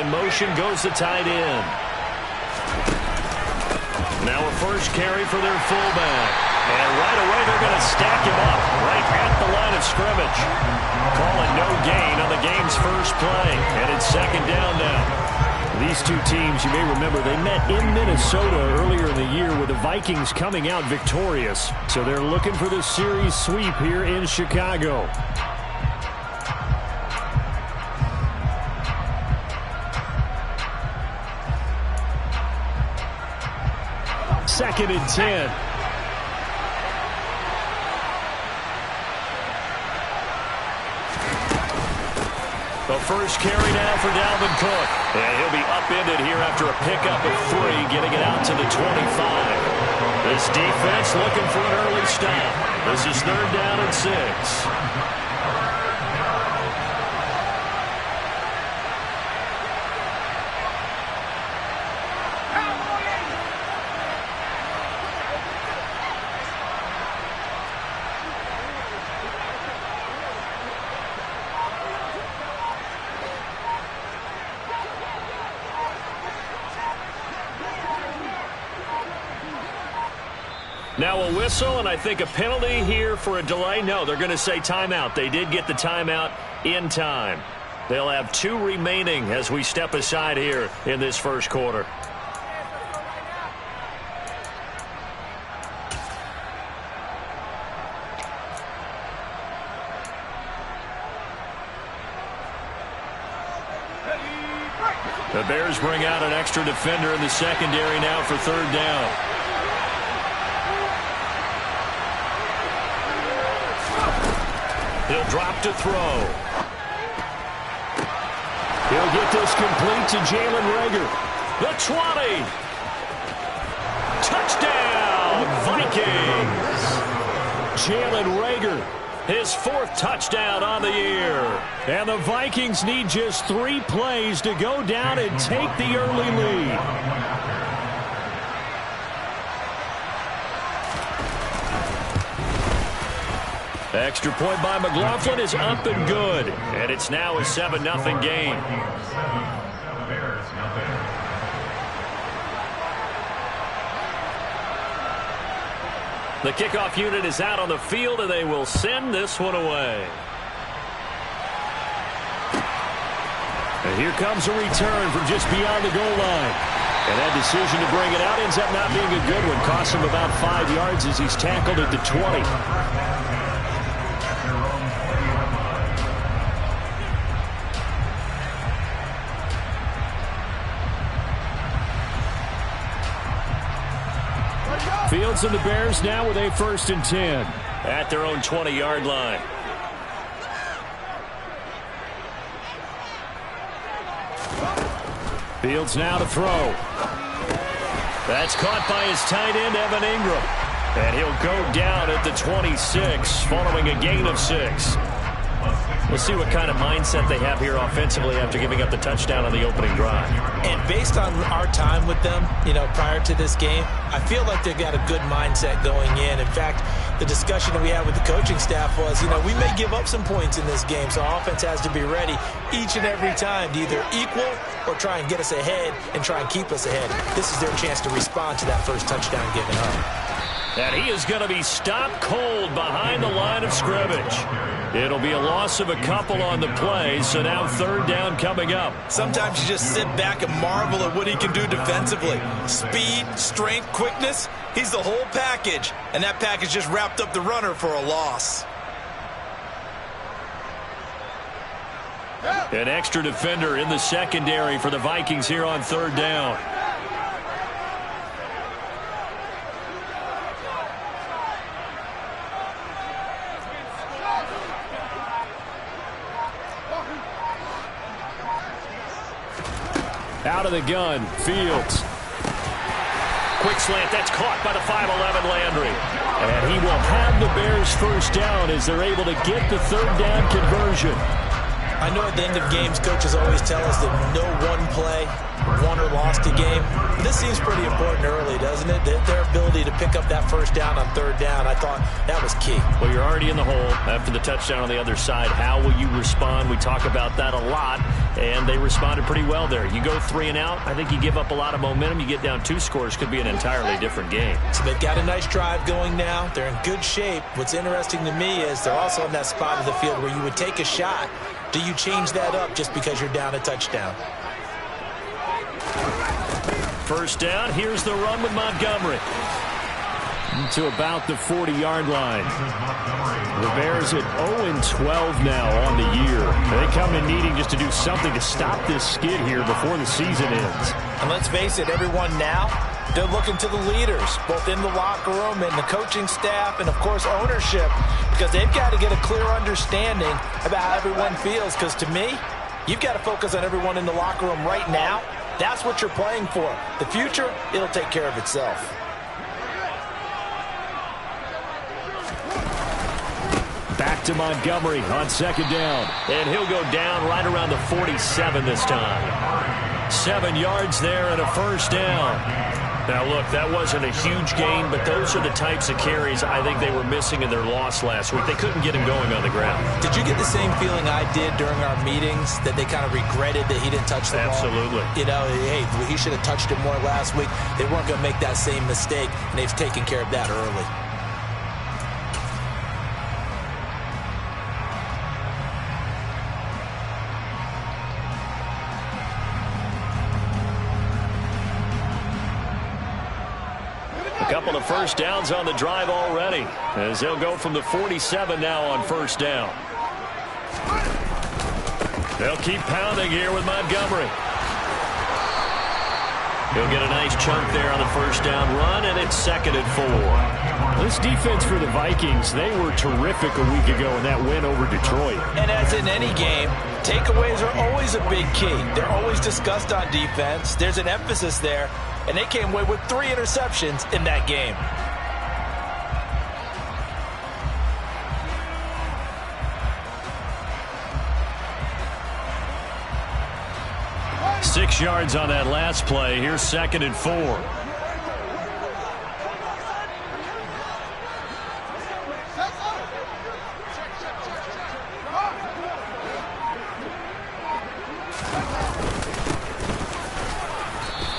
In motion goes the tight end. Now a first carry for their fullback. And right away they're going to stack him up right at the line of scrimmage. Calling no gain on the game's first play. And it's second down now. These two teams, you may remember, they met in Minnesota earlier in the year with the Vikings coming out victorious. So they're looking for the series sweep here in Chicago. Second and 10. The first carry now for Dalvin Cook. And he'll be upended here after a pickup of 3, getting it out to the 25. This defense looking for an early stop. This is third down and 6. Now a whistle, and I think a penalty here for a delay. No, they're going to say timeout. They did get the timeout in time. They'll have 2 remaining as we step aside here in this first quarter. The Bears bring out an extra defender in the secondary now for third down. He'll drop to throw. He'll get this complete to Jalen Reagor. The 20. Touchdown, Vikings. Jalen Reagor, his 4th touchdown on the year. And the Vikings need just 3 plays to go down and take the early lead. Extra point by McLaughlin is up and good. And it's now a 7-0 game. The kickoff unit is out on the field, and they will send this one away. And here comes a return from just beyond the goal line. And that decision to bring it out ends up not being a good one. Costs him about 5 yards as he's tackled at the 20. Fields and the Bears now with a 1st and 10 at their own 20-yard line. Fields now to throw. That's caught by his tight end, Evan Ingram. And he'll go down at the 26 following a gain of 6. We'll see what kind of mindset they have here offensively after giving up the touchdown on the opening drive. And based on our time with them, prior to this game, I feel like they've got a good mindset going in. In fact, the discussion that we had with the coaching staff was, we may give up some points in this game, so our offense has to be ready each and every time to either equal or try and get us ahead and try and keep us ahead. This is their chance to respond to that first touchdown given up. And he is going to be stopped cold behind the line of scrimmage. It'll be a loss of a couple on the play, so now third down coming up. Sometimes you just sit back and marvel at what he can do defensively. Speed, strength, quickness, he's the whole package. And that package just wrapped up the runner for a loss. An extra defender in the secondary for the Vikings here on third down. Out of the gun, Fields. Quick slant, that's caught by the 5'11" Landry. And he will have the Bears first down as they're able to get the third down conversion. I know at the end of games, coaches always tell us that no one play won or lost a game. This seems pretty important early, doesn't it? Their ability to pick up that first down on third down, I thought that was key. Well, you're already in the hole after the touchdown on the other side. How will you respond? We talk about that a lot, and they responded pretty well there. You go 3 and out, I think you give up a lot of momentum. You get down 2 scores, could be an entirely different game. So they've got a nice drive going now. They're in good shape. What's interesting to me is they're also in that spot of the field where you would take a shot. Do you change that up just because you're down a touchdown? First down, here's the run with Montgomery. To about the 40-yard line. The Bears at 0-12 now on the year. They come in needing just to do something to stop this skid here before the season ends. And let's face it, everyone now, they're looking to the leaders, both in the locker room and the coaching staff and, of course, ownership, because they've got to get a clear understanding about how everyone feels. Because to me, you've got to focus on everyone in the locker room right now. That's what you're playing for. The future, it'll take care of itself. Back to Montgomery on second down. And he'll go down right around the 47 this time. 7 yards there and a first down. Now, look, that wasn't a huge gain, but those are the types of carries I think they were missing in their loss last week. They couldn't get him going on the ground. Did you get the same feeling I did during our meetings, that they kind of regretted that he didn't touch the ball? Absolutely. You know, hey, he should have touched it more last week. They weren't going to make that same mistake, and they've taken care of that early. Couple of first downs on the drive already, as they'll go from the 47 now on first down. They'll keep pounding here with Montgomery. He'll get a nice chunk there on the first down run, and it's 2nd and 4. This defense for the Vikings, they were terrific a week ago in that win over Detroit. And as in any game, takeaways are always a big key. They're always discussed on defense. There's an emphasis there. And they came away with 3 interceptions in that game. Six yards on that last play. Here's 2nd and 4.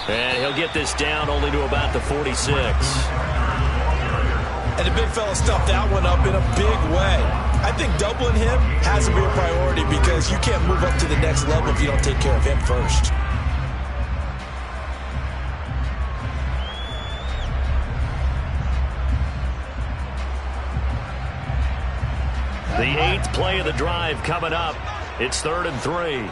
And he'll get this down only to about the 46. And the big fella stuffed that one up in a big way. I think doubling him has to be a priority, because you can't move up to the next level if you don't take care of him first. The 8th play of the drive coming up. It's 3rd and 3.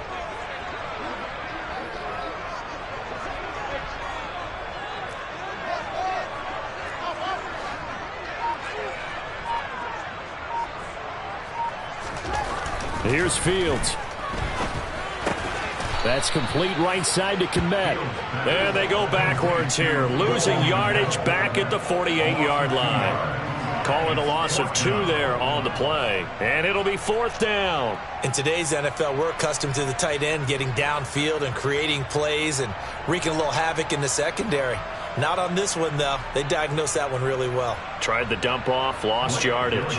Here's Fields. That's complete right side to Kmet. And they go backwards here, losing yardage back at the 48-yard line. Call it a loss of 2 there on the play. And it'll be 4th down. In today's NFL, we're accustomed to the tight end getting downfield and creating plays and wreaking a little havoc in the secondary. Not on this one, though. They diagnosed that one really well. Tried the dump off, lost yardage.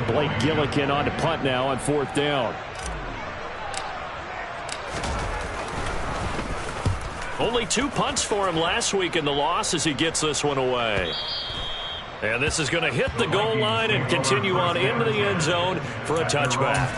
Blake Gillikin on to punt now on 4th down. Only 2 punts for him last week in the loss as he gets this one away. And this is going to hit the goal line and continue on into the end zone for a touchback.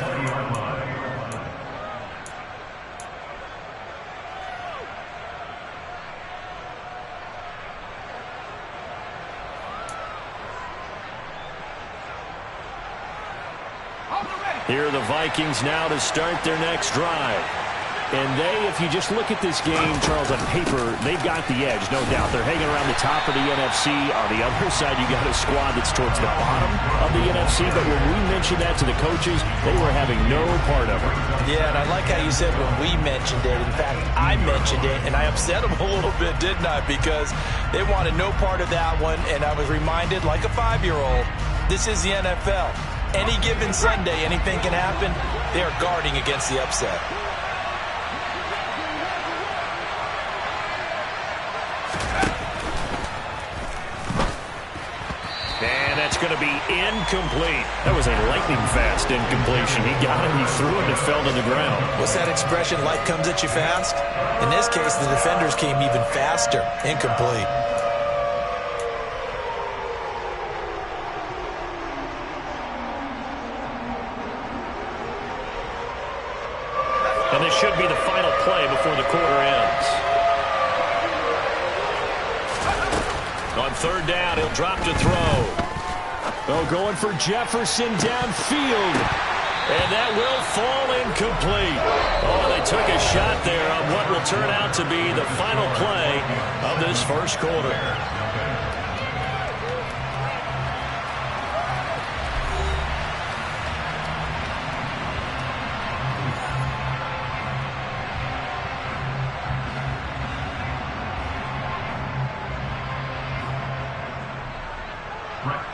Here are the Vikings now to start their next drive. And they, if you just look at this game, Charles, on paper, they've got the edge, no doubt. They're hanging around the top of the NFC. On the other side, you got a squad that's towards the bottom of the NFC. But when we mentioned that to the coaches, they were having no part of it. Yeah, and I like how you said when we mentioned it. In fact, I mentioned it, and I upset them a little bit, didn't I? Because they wanted no part of that one, and I was reminded, like a 5-year-old, this is the NFL. any given Sunday, anything can happen. They are guarding against the upset. And that's going to be incomplete. That was a lightning-fast incompletion. He got it, he threw it, and it fell to the ground. What's that expression, life comes at you fast? In this case, the defenders came even faster. Incomplete. And this should be the final play before the quarter ends. On third down, he'll drop to throw. Oh, going for Jefferson downfield. And that will fall incomplete. Oh, they took a shot there on what will turn out to be the final play of this first quarter.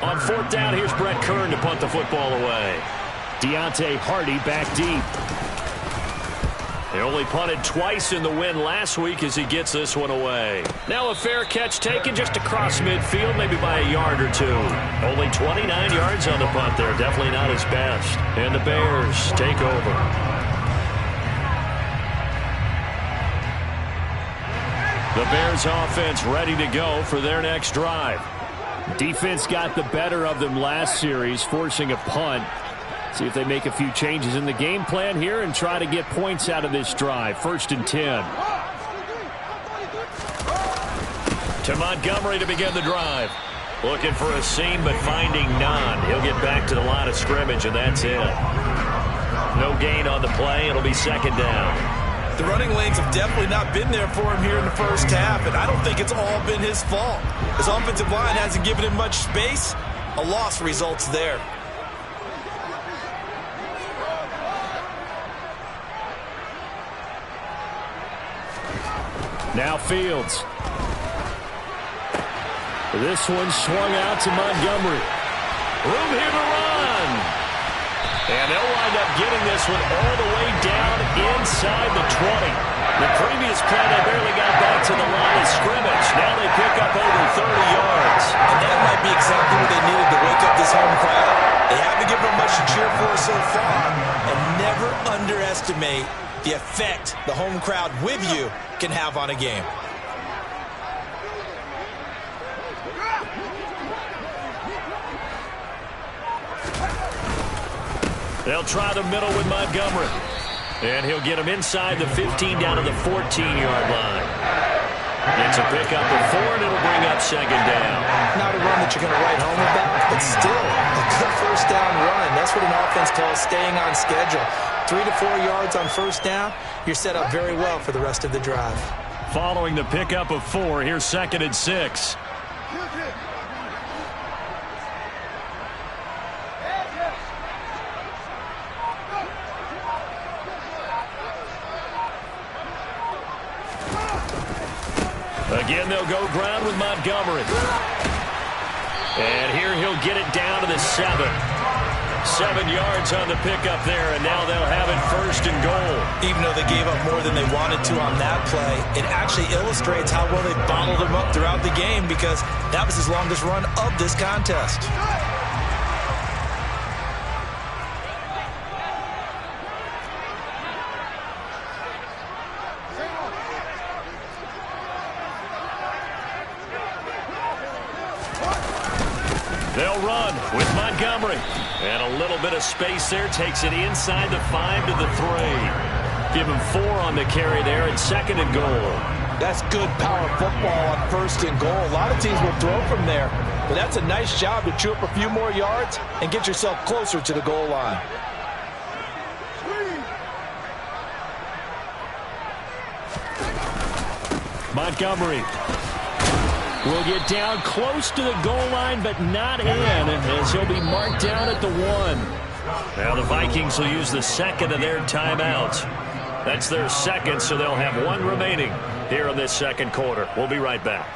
On fourth down, here's Brett Kern to punt the football away. Deontay Hardy back deep. They only punted twice in the win last week as he gets this one away. Now a fair catch taken just across midfield, maybe by a yard or two. Only 29 yards on the punt there. Definitely not his best. And the Bears take over. The Bears offense ready to go for their next drive. Defense got the better of them last series, forcing a punt. See if they make a few changes in the game plan here and try to get points out of this drive. 1st and 10. To Montgomery to begin the drive. Looking for a seam, but finding none. He'll get back to the line of scrimmage, and that's it. No gain on the play. It'll be 2nd down. The running lanes have definitely not been there for him here in the first half, and I don't think it's all been his fault. His offensive line hasn't given him much space. A loss results there. Now Fields. This one swung out to Montgomery. Room here to run. And they'll wind up getting this one all the way down inside the 20. The previous play, they barely got back to the line of scrimmage. Now they pick up over 30 yards. And that might be exactly what they needed to wake up this home crowd. They haven't given them much to cheer for so far. And never underestimate the effect the home crowd with you can have on a game. They'll try the middle with Montgomery. And he'll get him inside the 15 down to the 14-yard line. It's a pickup of 4, and it'll bring up 2nd down. Not a run that you're going to write home about, but still a good first down run. That's what an offense calls staying on schedule. 3 to 4 yards on first down, you're set up very well for the rest of the drive. Following the pickup of 4, here's 2nd and 6. Again, they'll go ground with Montgomery. And here he'll get it down to the 7. 7 yards on the pickup there, and now they'll have it 1st and goal. Even though they gave up more than they wanted to on that play, it actually illustrates how well they bottled him up throughout the game, because that was his longest run of this contest. They'll run with Montgomery. And a little bit of space there. Takes it inside the 5 to the 3. Give him 4 on the carry there and 2nd and goal. That's good power football on 1st and goal. A lot of teams will throw from there. But that's a nice job to chew up a few more yards and get yourself closer to the goal line. Montgomery will get down close to the goal line, but not in, as he'll be marked down at the 1. Now the Vikings will use the 2nd of their timeouts. That's their 2nd, so they'll have 1 remaining here in this 2nd quarter. We'll be right back.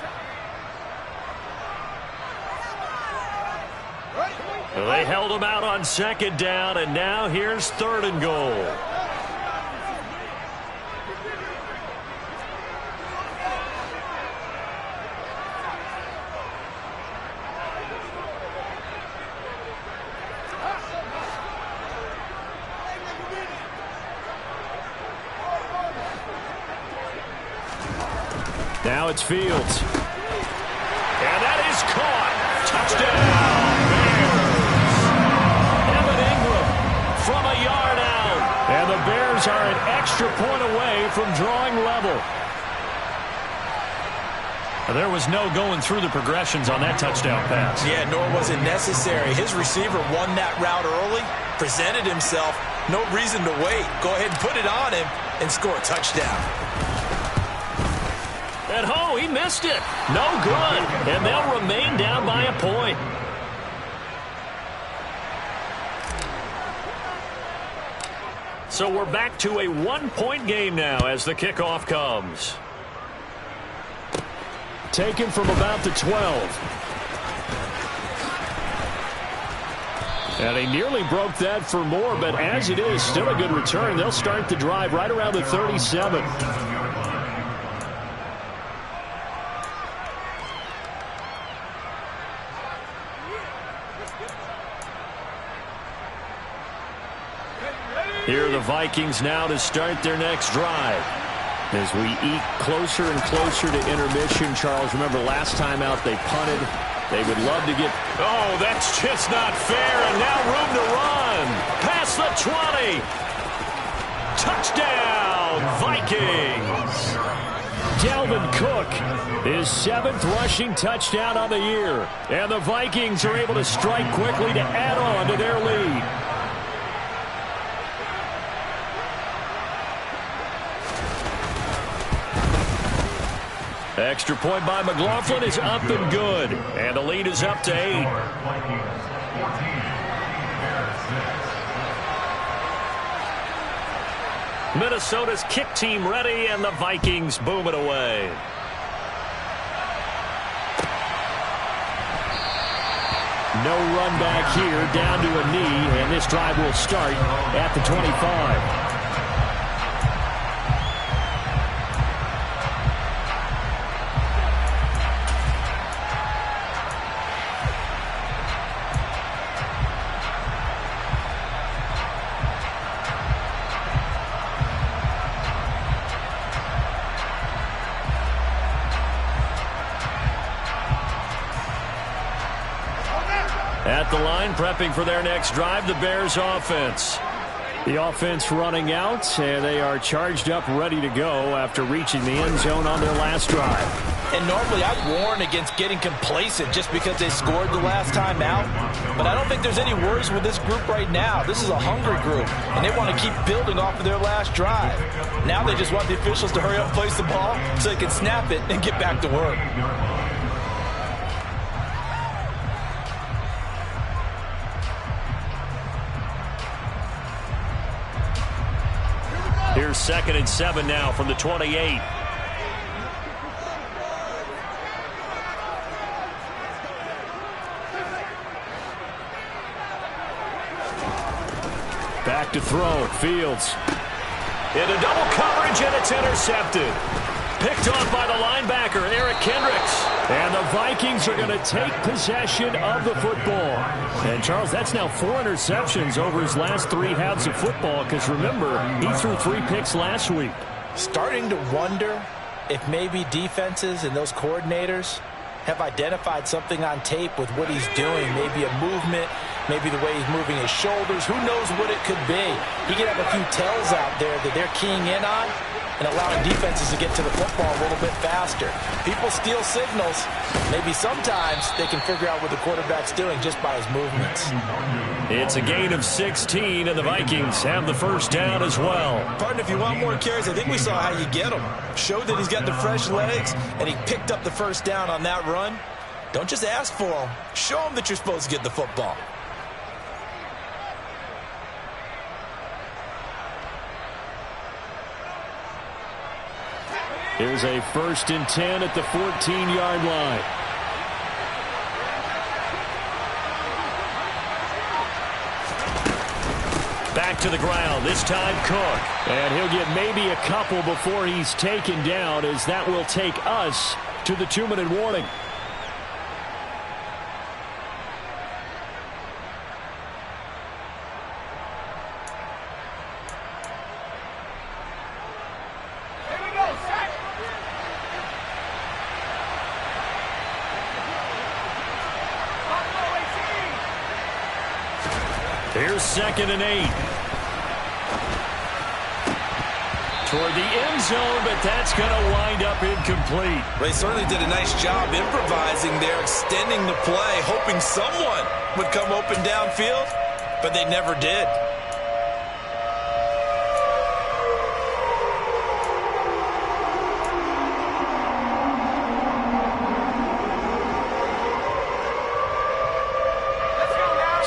They held him out on second down, and now here's 3rd and goal. Now it's Fields. And that is caught. Touchdown, Bears. From a yard out. And the Bears are an extra point away from drawing level. There was no going through the progressions on that touchdown pass. Yeah, nor was it necessary. His receiver won that route early, presented himself. No reason to wait. Go ahead and put it on him and score a touchdown. And he missed it. No good. And they'll remain down by a point. So we're back to a 1-point game now as the kickoff comes. Taken from about the 12. And he nearly broke that for more, but as it is, still a good return. They'll start the drive right around the 37. Here are the Vikings now to start their next drive. As we eke closer and closer to intermission, Charles, remember last time out they punted. They would love to get... Oh, that's just not fair, and now room to run. Past the 20. Touchdown, Vikings. Dalvin Cook, his 7th rushing touchdown on the year. And the Vikings are able to strike quickly to add on to their lead. Extra point by McLaughlin is up and good. And the lead is up to 8. Minnesota's kick team ready, and the Vikings boom it away. No run back here, down to a knee, and this drive will start at the 25. At the line, prepping for their next drive, the Bears offense. The offense running out, and they are charged up, ready to go after reaching the end zone on their last drive. And normally I'd warn against getting complacent just because they scored the last time out. But I don't think there's any worries with this group right now. This is a hungry group, and they want to keep building off of their last drive. Now they just want the officials to hurry up and place the ball so they can snap it and get back to work. Here's 2nd and 7 now from the 28. Back to throw. Fields. Into double coverage, and it's intercepted. Picked off by the linebacker, Eric Kendricks. And the Vikings are going to take possession of the football. And, Charles, that's now 4 interceptions over his last 3 halves of football, because, remember, he threw 3 picks last week. Starting to wonder if maybe defenses and those coordinators have identified something on tape with what he's doing. Maybe a movement, maybe the way he's moving his shoulders. Who knows what it could be? He could have a few tells out there that they're keying in on and allowing defenses to get to the football a little bit faster. People steal signals. Maybe sometimes they can figure out what the quarterback's doing just by his movements. It's a gain of 16, and the Vikings have the first down as well. Pardon, if you want more carries, I think we saw how you get them. Showed that he's got the fresh legs, and he picked up the first down on that run. Don't just ask for them. Show them that you're supposed to get the football. Here's a 1st and 10 at the 14-yard line. to the ground. This time Cook. And he'll get maybe a couple before he's taken down, as that will take us to the 2-minute warning. Here's 2nd and 8. Toward the end zone, but that's going to wind up incomplete. They certainly did a nice job improvising there, extending the play, hoping someone would come open downfield, but they never did.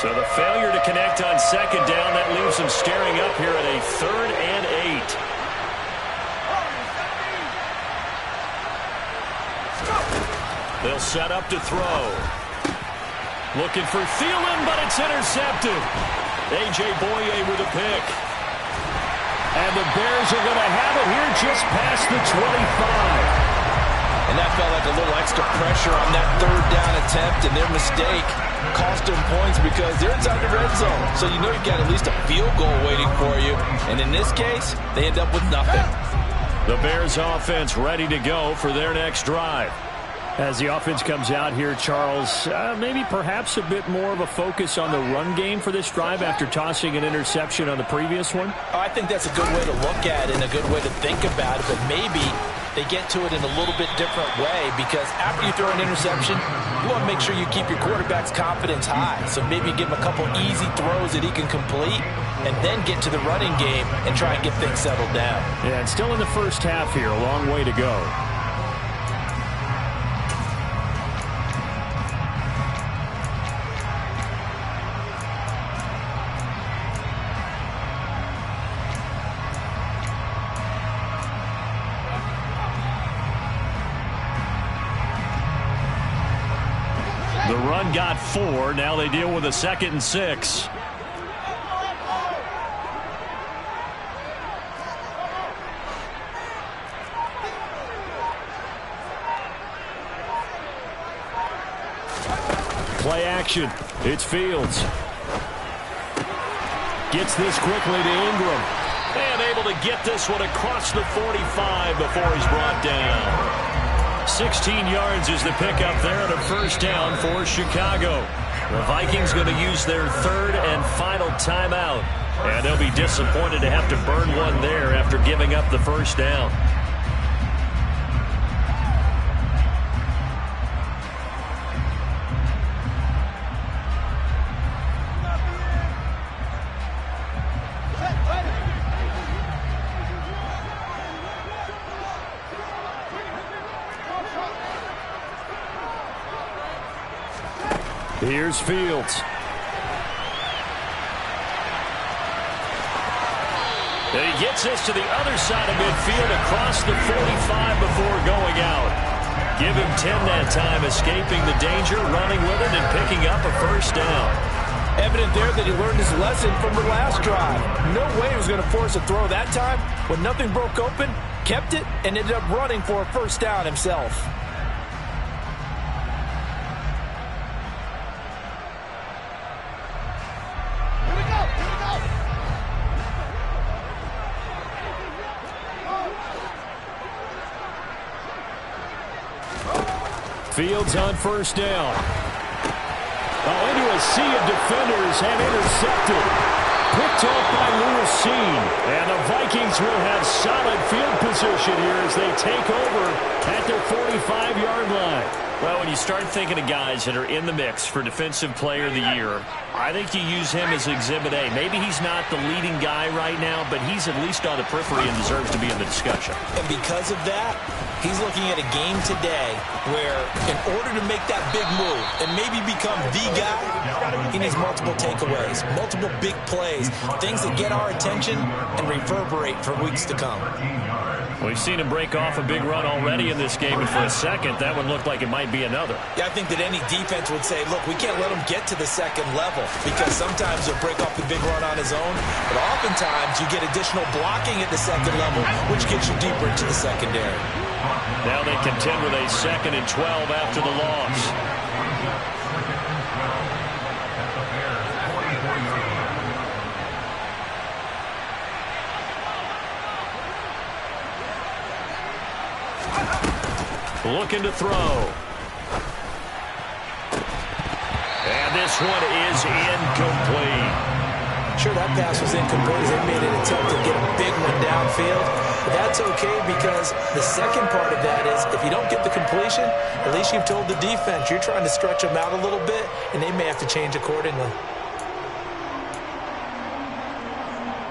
So the failure to connect on 2nd down, that leaves them staring up here at a 3rd and 8. They'll set up to throw. Looking for Thielen, but it's intercepted. A.J. Boye with a pick. And the Bears are going to have it here just past the 25. And that felt like a little extra pressure on that 3rd down attempt, and their mistake cost them points because they're inside the red zone. So you know you've got at least a field goal waiting for you. And in this case, they end up with nothing. The Bears offense ready to go for their next drive. As the offense comes out here, Charles, maybe perhaps a bit more of a focus on the run game for this drive after tossing an interception on the previous one? I think that's a good way to look at it and a good way to think about it, but maybe they get to it in a little bit different way, because after you throw an interception, you want to make sure you keep your quarterback's confidence high. So maybe give him a couple easy throws that he can complete and then get to the running game and try and get things settled down. Yeah, and still in the first half here, a long way to go. The run got 4. Now they deal with a 2nd and 6. Play action. It's Fields. Gets this quickly to Ingram. And able to get this one across the 45 before he's brought down. 16 yards is the pickup there and a 1st down for Chicago. The Vikings going to use their 3rd and final timeout. And they'll be disappointed to have to burn one there after giving up the 1st down. Here's Fields. And he gets this to the other side of midfield across the 45 before going out. Give him 10 that time, escaping the danger, running with it, and picking up a 1st down. Evident there that he learned his lesson from the last drive. No way he was going to force a throw that time. When nothing broke open, kept it, and ended up running for a 1st down himself. Fields on 1st down. Into a sea of defenders and intercepted. Picked off by Lewis Seen. And the Vikings will have solid field position here as they take over at their 45-yard line. Well, when you start thinking of guys that are in the mix for Defensive Player of the Year, I think you use him as Exhibit A. Maybe he's not the leading guy right now, but he's at least on the periphery and deserves to be in the discussion. And because of that, he's looking at a game today where in order to make that big move and maybe become the guy, he needs multiple takeaways, multiple big plays, things that get our attention and reverberate for weeks to come. We've seen him break off a big run already in this game, and for a second, that one looked like it might be another. Yeah, I think that any defense would say, look, we can't let him get to the second level because sometimes he'll break off the big run on his own, but oftentimes you get additional blocking at the second level, which gets you deeper into the secondary. Now they contend with a 2nd and 12 after the loss. Looking to throw. And this one is incomplete. Sure, that pass was incomplete as they made an attempt to get a big one downfield. But that's okay because the second part of that is if you don't get the completion, at least you've told the defense you're trying to stretch them out a little bit, and they may have to change accordingly.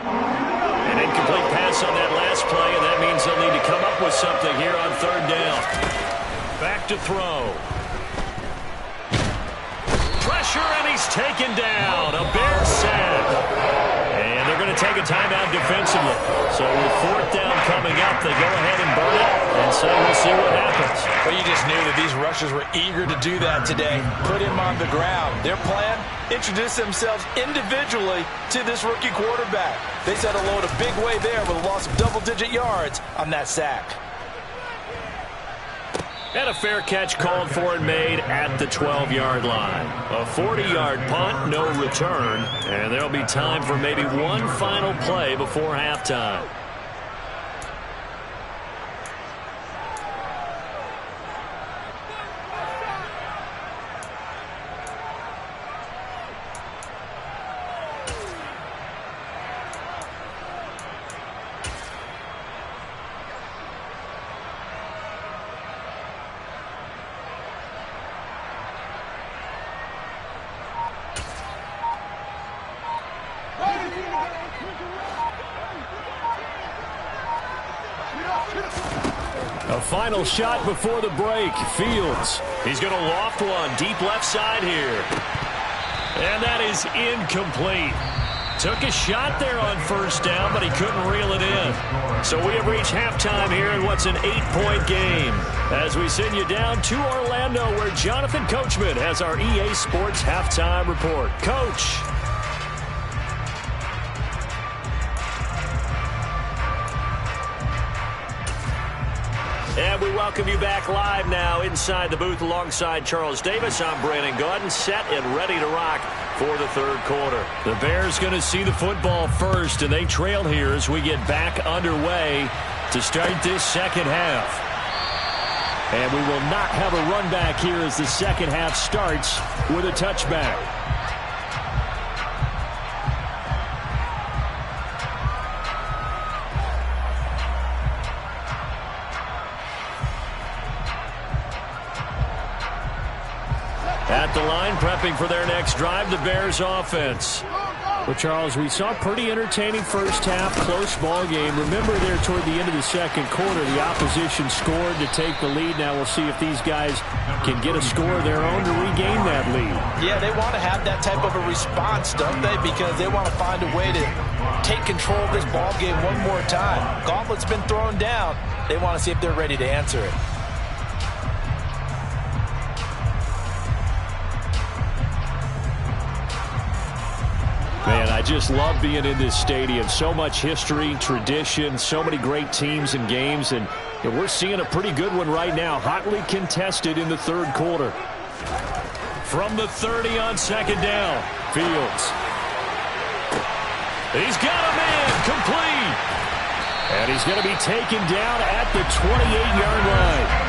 An incomplete pass on that last play, and that means they'll need to come up with something here on 3rd down. Back to throw. Pressure, and he's taken down. A Bear sack. And they're going to take a timeout defensively. So with 4th down coming up, they go ahead and burn it. And so we'll see what happens. Well, you just knew that these rushers were eager to do that today. Put him on the ground. Their plan, introduce themselves individually to this rookie quarterback. They set a load a big way there with a loss of double-digit yards on that sack. And a fair catch called for and made at the 12-yard line. A 40-yard punt, no return. And there'll be time for maybe one final play before halftime. A final shot before the break. Fields. He's going to loft one deep left side here. And that is incomplete. Took a shot there on 1st down, but he couldn't reel it in. So we have reached halftime here in what's an 8-point game. As we send you down to Orlando, where Jonathan Coachman has our EA Sports halftime report. Coach. And we welcome you back live now inside the booth alongside Charles Davis. I'm Brandon Gaudin, set and ready to rock for the 3rd quarter. The Bears going to see the football first, and they trail here as we get back underway to start this 2nd half. And we will not have a run back here as the 2nd half starts with a touchback. At the line, prepping for their next drive, the Bears offense. Well, Charles, we saw a pretty entertaining first half, close ball game. Remember there toward the end of the 2nd quarter, the opposition scored to take the lead. Now we'll see if these guys can get a score of their own to regain that lead. Yeah, they want to have that type of a response, don't they? Because they want to find a way to take control of this ball game one more time. Gauntlet's been thrown down. They want to see if they're ready to answer it. Man, I just love being in this stadium. So much history, tradition, so many great teams and games, and we're seeing a pretty good one right now, hotly contested in the 3rd quarter. From the 30 on 2nd down, Fields. He's got a man, complete. And he's going to be taken down at the 28-yard line.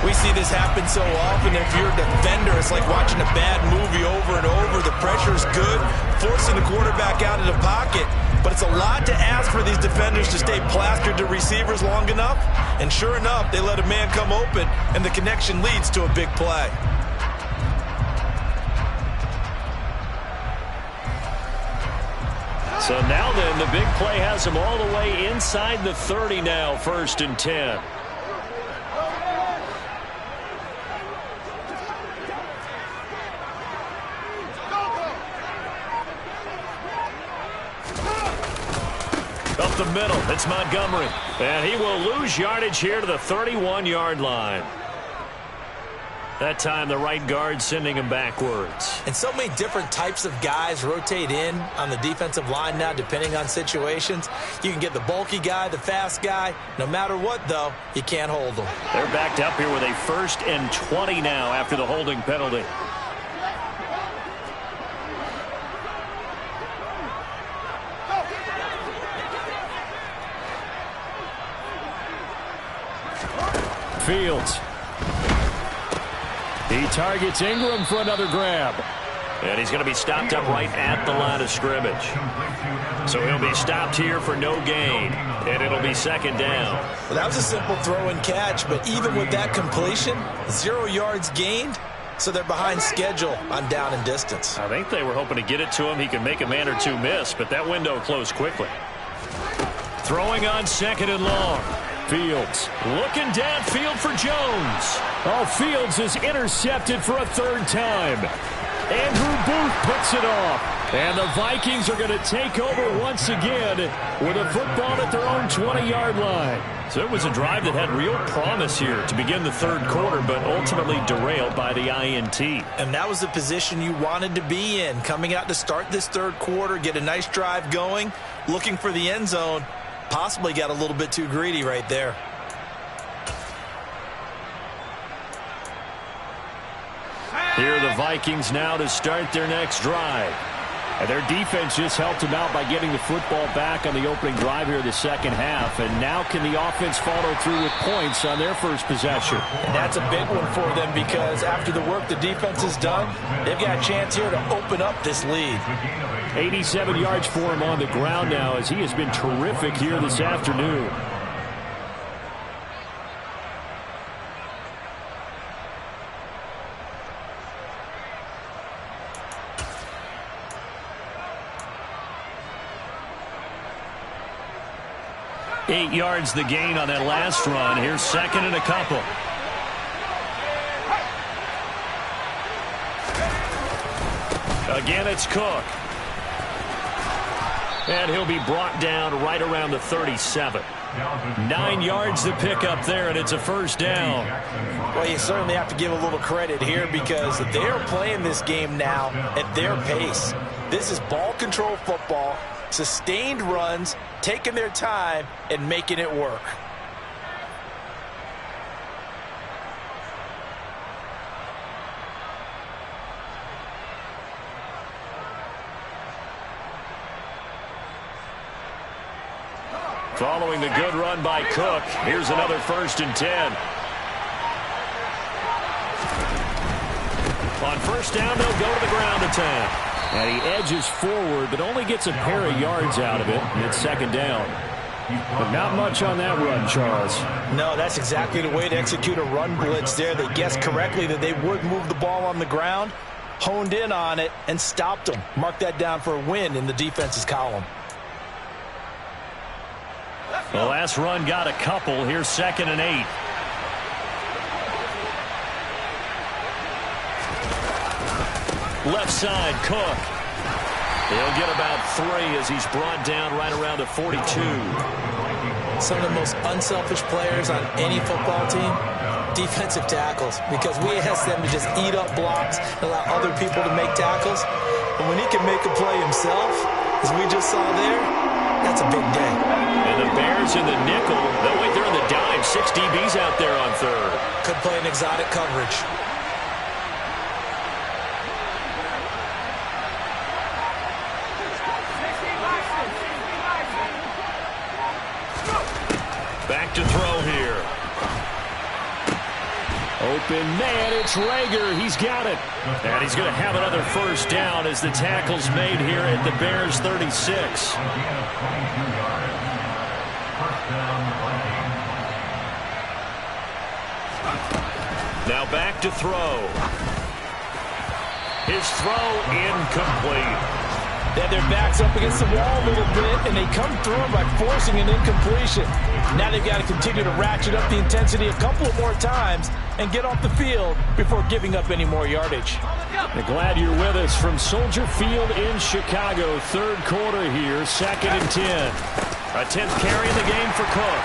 We see this happen so often. If you're a defender, it's like watching a bad movie over and over. The pressure's good, forcing the quarterback out of the pocket. But it's a lot to ask for these defenders to stay plastered to receivers long enough. And sure enough, they let a man come open, and the connection leads to a big play. So now then, the big play has them all the way inside the 30 now, 1st and 10. the middle. It's Montgomery. And he will lose yardage here to the 31-yard line. That time the right guard sending him backwards. And so many different types of guys rotate in on the defensive line now depending on situations. You can get the bulky guy, the fast guy. No matter what, though, you can't hold them. They're backed up here with a 1st and 20 now after the holding penalty. Fields. He targets Ingram for another grab. And he's going to be stopped up right at the line of scrimmage. So he'll be stopped here for no gain. And it'll be 2nd down. Well, that was a simple throw and catch, but even with that completion, 0 yards gained, so they're behind schedule on down and distance. I think they were hoping to get it to him. He could make a man or two miss, but that window closed quickly. Throwing on 2nd and long. Fields looking downfield for Jones. Oh, Fields is intercepted for a 3rd time. Andrew Booth puts it off. And the Vikings are going to take over once again with a football at their own 20-yard line. So it was a drive that had real promise here to begin the 3rd quarter, but ultimately derailed by the INT. And that was the position you wanted to be in. Coming out to start this 3rd quarter, get a nice drive going, looking for the end zone. Possibly got a little bit too greedy right there. Here are the Vikings now to start their next drive. And their defense just helped them out by getting the football back on the opening drive here in the 2nd half. And now can the offense follow through with points on their first possession? And that's a big one for them because after the work the defense has done, they've got a chance here to open up this lead. 87 yards for him on the ground now as he has been terrific here this afternoon. Eight yards the gain on that last run. Here's 2nd and a couple. Again, it's Cook. And he'll be brought down right around the 37. 9 yards to pick up there, and it's a 1st down. Well, you certainly have to give a little credit here because they're playing this game now at their pace. This is ball control football, sustained runs, taking their time, and making it work. Following the good run by Cook, here's another 1st and 10. On 1st down, they'll go to the ground attack. And he edges forward, but only gets a pair of yards out of it, and it's 2nd down. But not much on that run, Charles. No, that's exactly the way to execute a run blitz there. They guessed correctly that they would move the ball on the ground, honed in on it, and stopped them. Mark that down for a win in the defense's column. The last run got a couple. Here's 2nd and 8. Left side, Cook. He'll get about 3 as he's brought down right around the 42. Some of the most unselfish players on any football team, defensive tackles, because we ask them to just eat up blocks and allow other people to make tackles. And when he can make a play himself, as we just saw there, that's a big day. And the Bears in the nickel. No, wait, they're in the dime. 6 DBs out there on 3rd. Could play an exotic coverage. Back to throw here. Open man, it's Rager. He's got it. And he's going to have another 1st down as the tackle's made here at the Bears 36. Now back to throw. His throw incomplete. They have their backs up against the wall a little bit, and they come through by forcing an incompletion. Now they've got to continue to ratchet up the intensity a couple of more times and get off the field before giving up any more yardage. I'm glad you're with us from Soldier Field in Chicago. 3rd quarter here, 2nd and 10. A 10th carry in the game for Cook.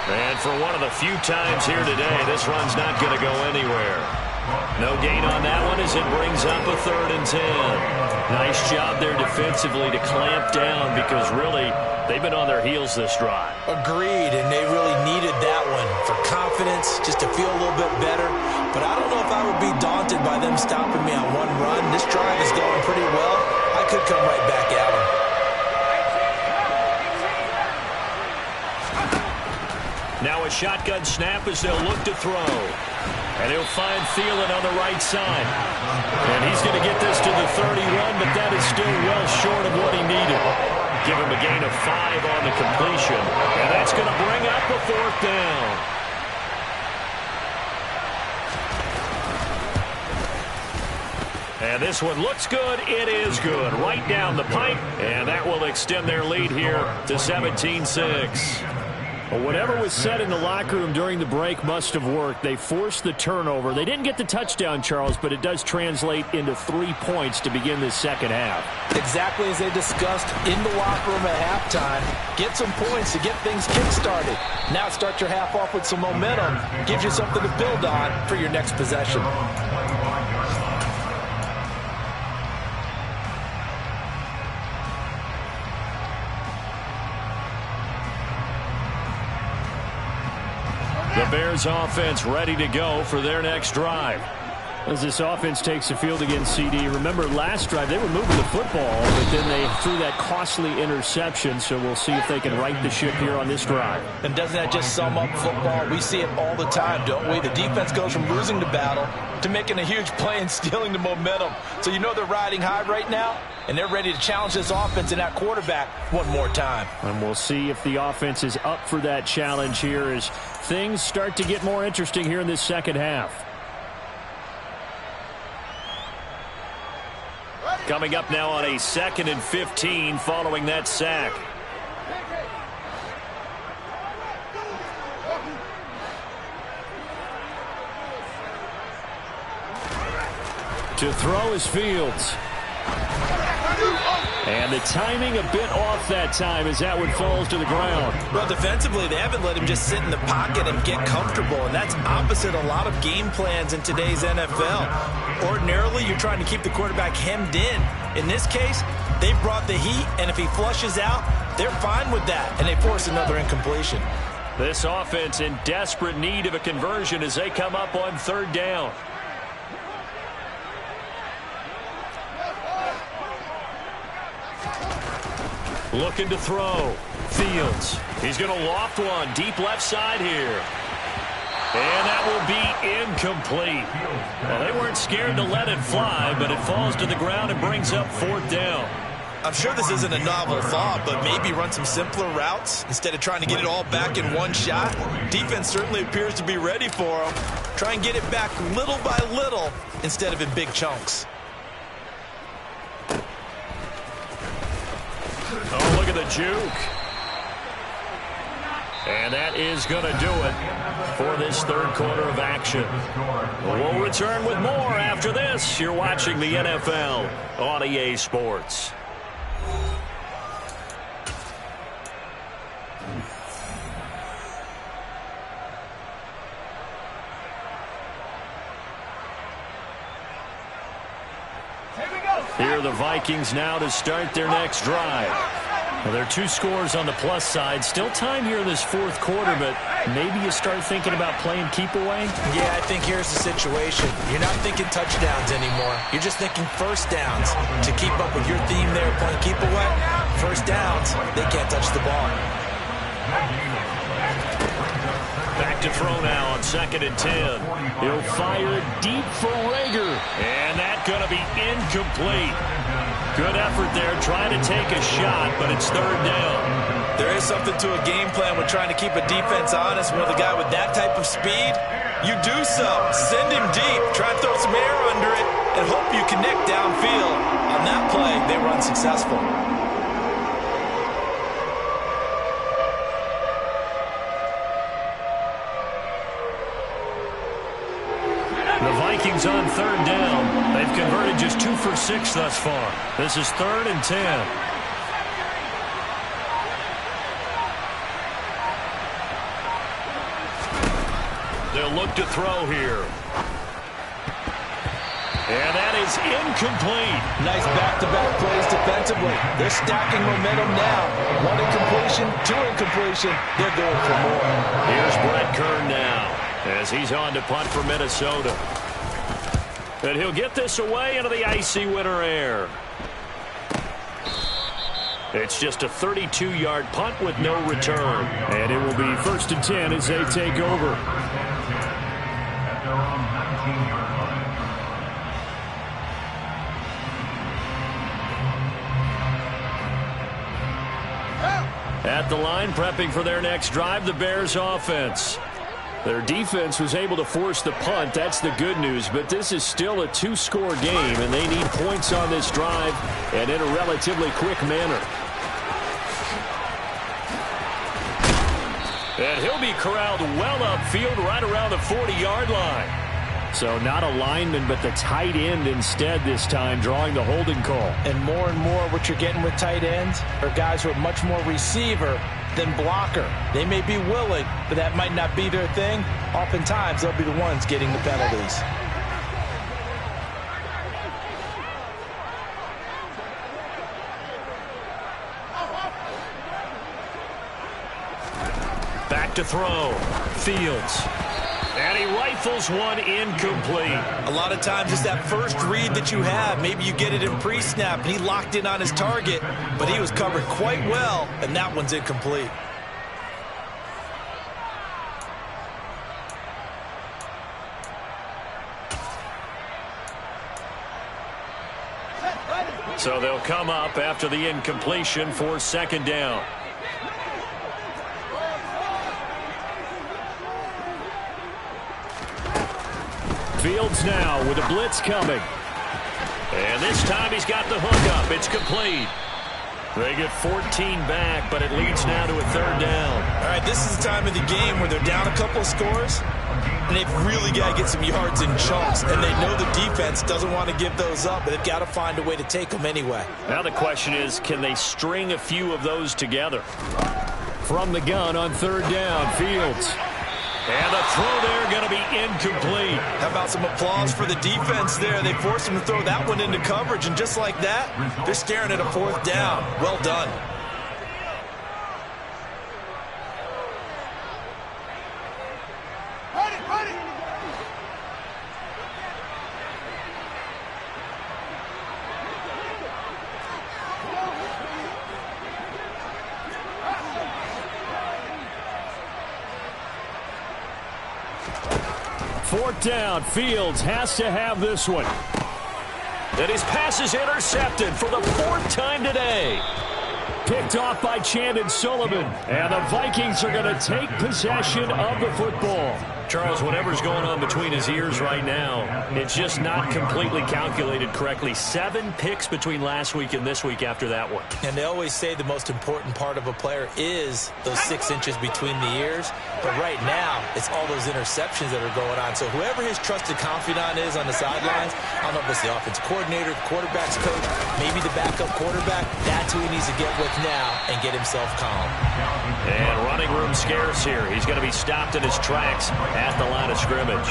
And for one of the few times here today, this run's not going to go anywhere. No gain on that one as it brings up a 3rd and 10. Nice job there defensively to clamp down because really they've been on their heels this drive. Agreed, and they really needed that one for confidence, just to feel a little bit better. But I don't know if I would be daunted by them stopping me on one run. This drive is going pretty well. I could come right back at them. Now a shotgun snap as they'll look to throw. And he'll find Thielen on the right side. And he's going to get this to the 31, but that is still well short of what he needed. Give him a gain of 5 on the completion. And that's going to bring up a 4th down. And this one looks good. It is good. Right down the pipe. And that will extend their lead here to 17-6. Well, whatever was said in the locker room during the break must have worked. They forced the turnover. They didn't get the touchdown, Charles, but it does translate into 3 points to begin this second half. Exactly as they discussed in the locker room at halftime. Get some points to get things kick-started. Now start your half off with some momentum. Gives you something to build on for your next possession. The Bears offense ready to go for their next drive. As this offense takes the field against CD, remember last drive they were moving the football, but then they threw that costly interception, so we'll see if they can right the ship here on this drive. And doesn't that just sum up football? We see it all the time, don't we? The defense goes from losing the battle to making a huge play and stealing the momentum. So you know they're riding high right now, and they're ready to challenge this offense and that quarterback one more time. And we'll see if the offense is up for that challenge here as things start to get more interesting here in this second half. Coming up now on a 2nd and 15 following that sack. To throw is Fields. And the timing a bit off that time as that one falls to the ground. Well, defensively, they haven't let him just sit in the pocket and get comfortable, and that's opposite a lot of game plans in today's NFL. Ordinarily, you're trying to keep the quarterback hemmed in. In this case, they brought the heat, and if he flushes out, they're fine with that, and they force another incompletion. This offense in desperate need of a conversion as they come up on 3rd down. Looking to throw. Fields. He's going to loft one deep left side here. And that will be incomplete. Well, they weren't scared to let it fly, but it falls to the ground and brings up 4th down. I'm sure this isn't a novel thought, but maybe run some simpler routes instead of trying to get it all back in one shot. Defense certainly appears to be ready for them. Try and get it back little by little instead of in big chunks. Oh, look at the juke. And that is going to do it for this 3rd quarter of action. We'll return with more after this. You're watching the NFL on EA Sports. Here are the Vikings now to start their next drive. Well, there are 2 scores on the plus side. Still time here in this 4th quarter, but maybe you start thinking about playing keep away? Yeah, I think here's the situation. You're not thinking touchdowns anymore. You're just thinking first downs. To keep up with your theme there, playing keep away, first downs, they can't touch the ball. Back to throw now on 2nd and 10. He'll fire deep for Rager. And that's going to be incomplete. Good effort there trying to take a shot, but it's 3rd down. There is something to a game plan with trying to keep a defense honest. With a guy with that type of speed, you do so. Send him deep, try and throw some air under it, and hope you connect downfield. On that play, they were unsuccessful. The Vikings on 3rd down. They've converted just 2 for 6 thus far. This is 3rd and 10. to throw here. And that is incomplete. Nice back-to-back plays defensively. They're stacking momentum now. 1 incompletion, 2 incompletion. They're going for more. Here's Brett Kern now as he's on to punt for Minnesota. And he'll get this away into the icy winter air. It's just a 32-yard punt with no return. And it will be 1st and 10 as they take over. At the line, prepping for their next drive, the Bears offense. Their defense was able to force the punt. That's the good news. But this is still a 2-score game, and they need points on this drive and in a relatively quick manner. And he'll be corralled well upfield right around the 40-yard line. So not a lineman, but the tight end instead this time, drawing the holding call. And more what you're getting with tight ends are guys who are much more receiver than blocker. They may be willing, but that might not be their thing. Oftentimes, they'll be the ones getting the penalties. Back to throw. Fields. And he rifles one incomplete. A lot of times it's that first read that you have. Maybe you get it in pre-snap, and he locked in on his target, but he was covered quite well, and that one's incomplete. So they'll come up after the incompletion for 2nd down. Fields now with a blitz coming. And this time he's got the hook up. It's complete. They get 14 back, but it leads now to a 3rd down. All right, this is the time of the game where they're down a couple of scores, and they've really got to get some yards in chunks, and they know the defense doesn't want to give those up, but they've got to find a way to take them anyway. Now the question is, can they string a few of those together? From the gun on 3rd down, Fields. And the throw there going to be incomplete. How about some applause for the defense there? They forced him to throw that one into coverage, and just like that, they're staring at a 4th down. Well done. Fourth down. Fields has to have this one. And his pass is intercepted for the 4th time today. Picked off by Chandon Sullivan. And the Vikings are going to take possession of the football. Charles, whatever's going on between his ears right now, it's just not completely calculated correctly. 7 picks between last week and this week after that one. And they always say the most important part of a player is those 6 inches between the ears. But right now, it's all those interceptions that are going on. So whoever his trusted confidant is on the sidelines, I don't know if it's the offensive coordinator, the quarterback's coach, maybe the backup quarterback, that's who he needs to get with now and get himself calm. And running room scarce here. He's going to be stopped in his tracks at the line of scrimmage.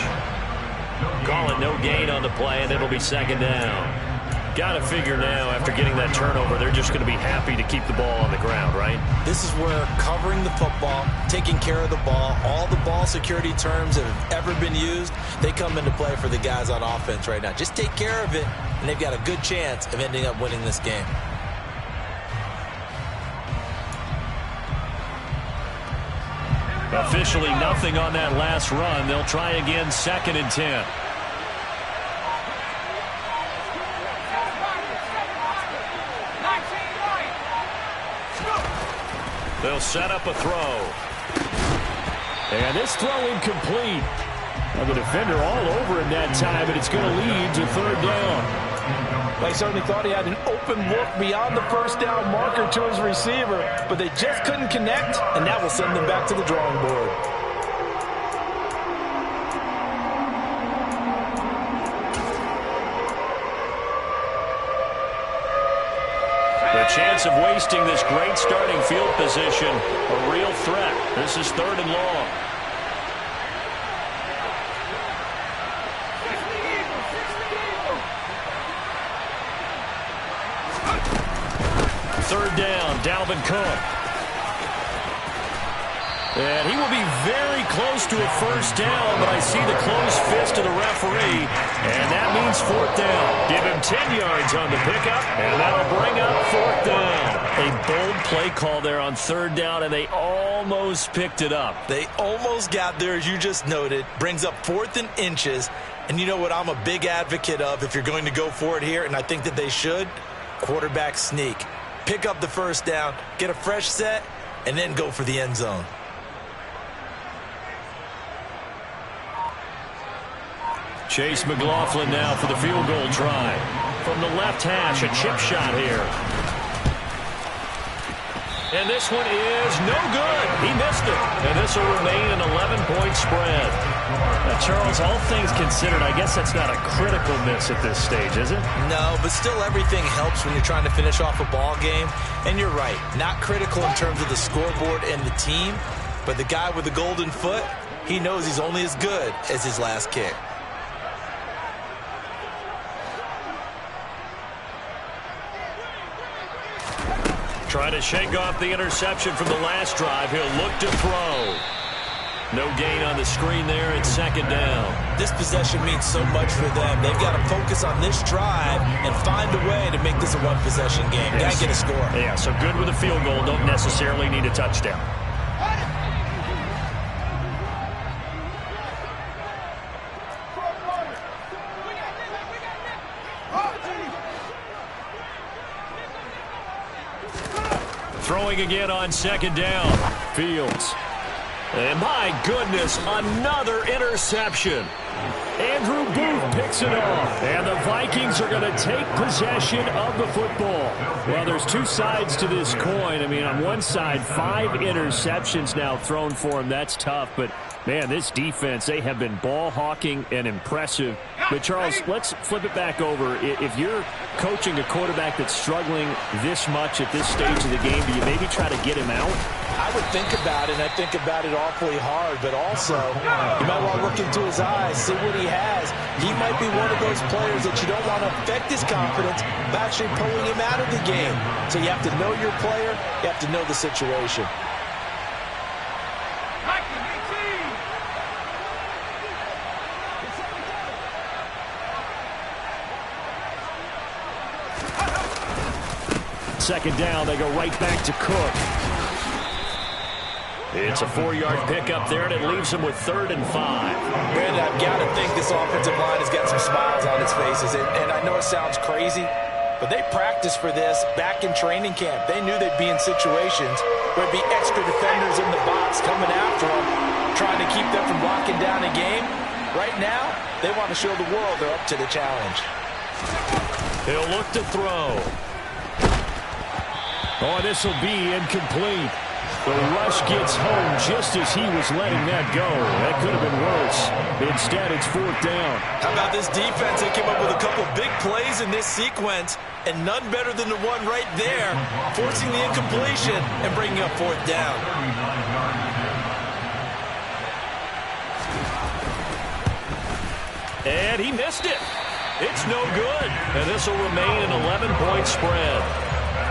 Calling no gain on the play, and it'll be 2nd down. Got to figure now, after getting that turnover, they're just going to be happy to keep the ball on the ground, right? This is where covering the football, taking care of the ball, all the ball security terms that have ever been used, they come into play for the guys on offense right now. Just take care of it, and they've got a good chance of ending up winning this game. Officially nothing on that last run. They'll try again, 2nd and 10. They'll set up a throw. And this throw incomplete. And the defender all over him that time, but it's going to lead to 3rd down. They certainly thought he had an open look beyond the 1st down marker to his receiver, but they just couldn't connect, and that will send them back to the drawing board. The chance of wasting this great starting field position, a real threat. This is 3rd and long. third down, Dalvin Cook. And he will be very close to a first down, but I see the closed fist of the referee, and that means fourth down. Give him 10 yards on the pickup, and that'll bring up fourth down. A bold play call there on third down, and they almost picked it up. They almost got there, as you just noted. Brings up 4th and inches, and you know what I'm a big advocate of if you're going to go for it here, and I think that they should? Quarterback sneak. Pick up the first down, get a fresh set, and then go for the end zone. Chase McLaughlin now for the field goal try. From the left hash, a chip shot here. And this one is no good. He missed it. And this will remain an 11-point spread. Now, Charles, all things considered, I guess that's not a critical miss at this stage, is it? No, but still everything helps when you're trying to finish off a ball game. And you're right, not critical in terms of the scoreboard and the team, but the guy with the golden foot, he knows he's only as good as his last kick. Trying to shake off the interception from the last drive. He'll look to throw. No gain on the screen there. It's second down. This possession means so much for them. They've got to focus on this drive and find a way to make this a one-possession game. Got to get a score. Yeah, so good with a field goal. Don't necessarily need a touchdown. Throwing again on second down. Fields. And my goodness, another interception. Andrew Booth picks it off. And the Vikings are going to take possession of the football. Well, there's two sides to this coin. I mean, on one side, 5 interceptions now thrown for him. That's tough. But, man, this defense, they have been ball hawking and impressive. But, Charles, let's flip it back over. If you're coaching a quarterback that's struggling this much at this stage of the game, do you maybe try to get him out? I would think about it, and I think about it awfully hard, but also you might want to look into his eyes, see what he has. He might be one of those players that you don't want to affect his confidence by actually pulling him out of the game. So you have to know your player, you have to know the situation. Second down, they go right back to Cook. It's a 4-yard pickup there, and it leaves them with 3rd and 5. Brandon, I've got to think this offensive line has got some smiles on its faces. And I know it sounds crazy, but they practiced for this back in training camp. They knew they'd be in situations where there'd be extra defenders in the box coming after them, trying to keep them from locking down a game. Right now, they want to show the world they're up to the challenge. He'll look to throw. Oh, this will be incomplete. The rush gets home just as he was letting that go. That could have been worse. Instead, it's 4th down. How about this defense? They came up with a couple big plays in this sequence, and none better than the one right there, forcing the incompletion and bringing up 4th down. And he missed it. It's no good. And this will remain an 11-point spread.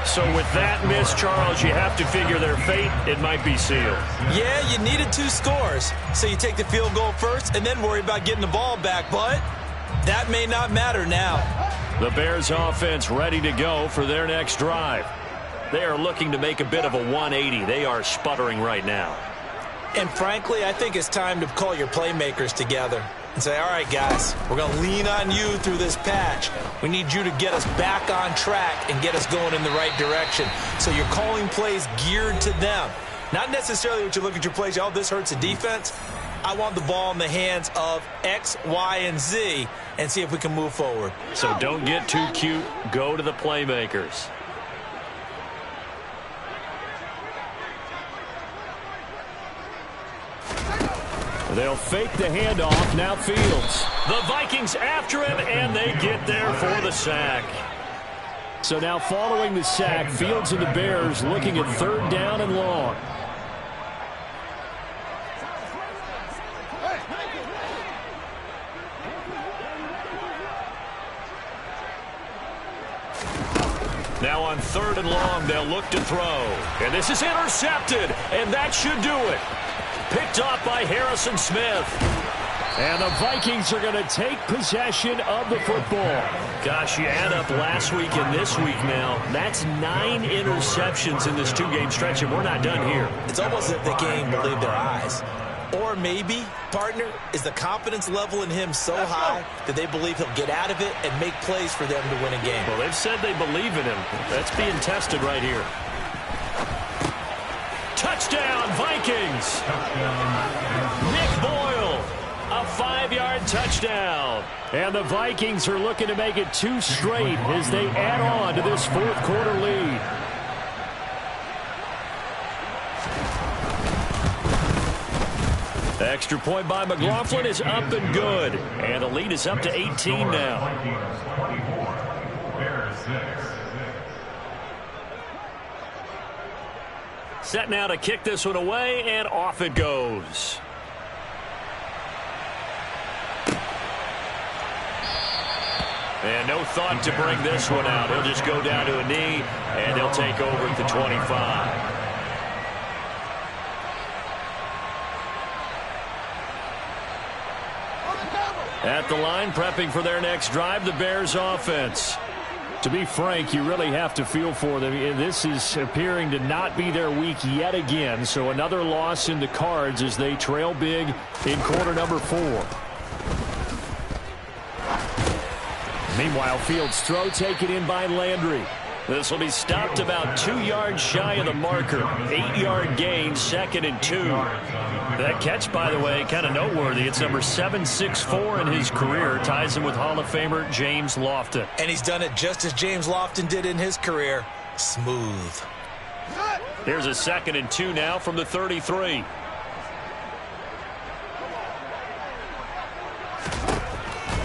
So with that miss, Charles, you have to figure their fate, it might be sealed. Yeah, you needed 2 scores. So you take the field goal first and then worry about getting the ball back. But that may not matter now. The Bears offense ready to go for their next drive. They are looking to make a bit of a 180. They are sputtering right now. And frankly, I think it's time to call your playmakers together and say, all right, guys, we're going to lean on you through this patch. We need you to get us back on track and get us going in the right direction. So you're calling plays geared to them. Not necessarily what you look at your plays, oh, this hurts the defense. I want the ball in the hands of X, Y, and Z and see if we can move forward. So don't get too cute. Go to the playmakers. They'll fake the handoff. Now Fields. The Vikings after him, and they get there for the sack. So now following the sack, Fields and the Bears looking at 3rd down and long. Now on 3rd and long, they'll look to throw. And this is intercepted, and that should do it. Picked off by Harrison Smith. And the Vikings are going to take possession of the football. Gosh, you add up last week and this week now. That's 9 interceptions in this 2-game stretch, and we're not done here. It's almost as if they can't even believe their eyes. Or maybe, partner, is the confidence level in him so high that they believe he'll get out of it and make plays for them to win a game. Well, they've said they believe in him. That's being tested right here. Touchdown, Vikings! Nick Boyle, a 5-yard touchdown. And the Vikings are looking to make it 2 straight as they add on to this 4th quarter lead. Extra point by McLaughlin is up and good. And the lead is up to 18 now. Set now to kick this one away, and off it goes. And no thought to bring this one out. He'll just go down to a knee, and they'll take over at the 25. At the line, prepping for their next drive, the Bears offense. To be frank, you really have to feel for them. This is appearing to not be their week yet again. So another loss in the cards as they trail big in quarter number 4. Meanwhile, Fields' throw taken in by Landry. This will be stopped about 2 yards shy of the marker. 8-yard gain, 2nd and 2. That catch, by the way, kind of noteworthy. It's number 764 in his career. Ties him with Hall of Famer James Lofton. And he's done it just as James Lofton did in his career. Smooth. Here's a 2nd and 2 now from the 33.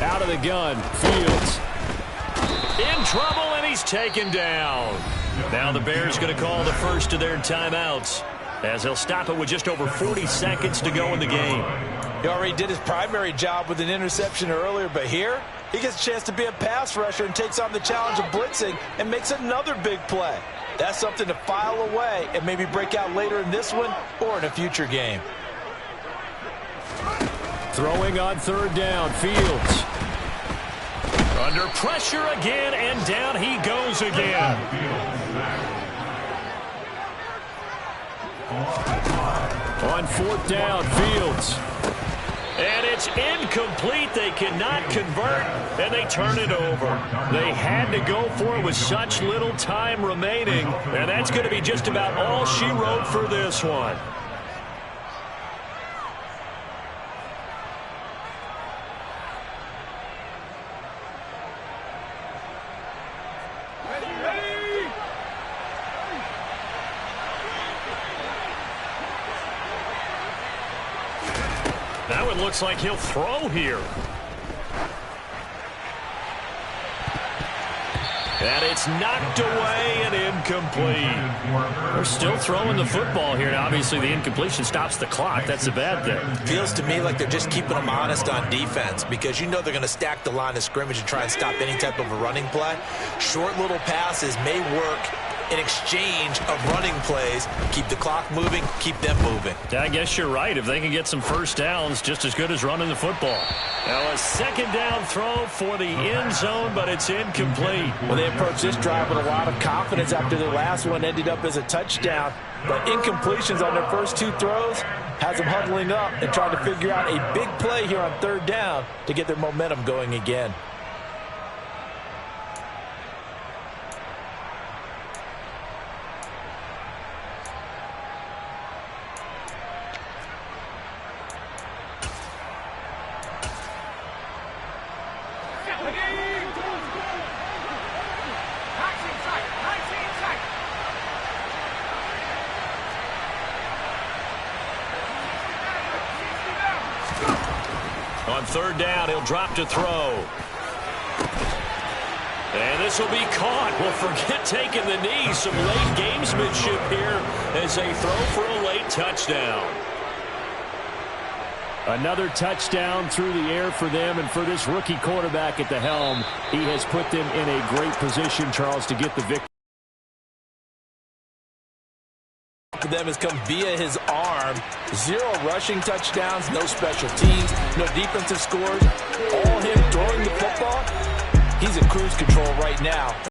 Out of the gun, Fields. In trouble, and he's taken down. Now the Bears going to call the first of their timeouts, as they'll stop it with just over 40 seconds to go in the game. He already did his primary job with an interception earlier, but here he gets a chance to be a pass rusher and takes on the challenge of blitzing and makes another big play. That's something to file away and maybe break out later in this one or in a future game. Throwing on 3rd down, Fields. Under pressure again, and down he goes again. On 4th down, Fields. And it's incomplete. They cannot convert, and they turn it over. They had to go for it with such little time remaining, and that's going to be just about all she wrote for this one. Now it looks like he'll throw here. And it's knocked away and incomplete. They're still throwing the football here. Now, obviously, the incompletion stops the clock. That's a bad thing. Feels to me like they're just keeping them honest on defense because you know they're going to stack the line of scrimmage and try and stop any type of a running play. Short little passes may work in exchange of running plays. Keep the clock moving, keep them moving. I guess you're right. If they can get some first downs, just as good as running the football. Now a 2nd down throw for the end zone, but it's incomplete. Well, they approached this drive with a lot of confidence after their last one ended up as a touchdown. But incompletions on their first 2 throws has them huddling up and trying to figure out a big play here on 3rd down to get their momentum going again. On 3rd down, he'll drop to throw. And this will be caught. Well, forget taking the knee. Some late gamesmanship here as they throw for a late touchdown. Another touchdown through the air for them, and for this rookie quarterback at the helm, he has put them in a great position, Charles, to get the victory. for them has come via his arm. 0 rushing touchdowns, no special teams, no defensive scores. All him throwing the football. He's in cruise control right now.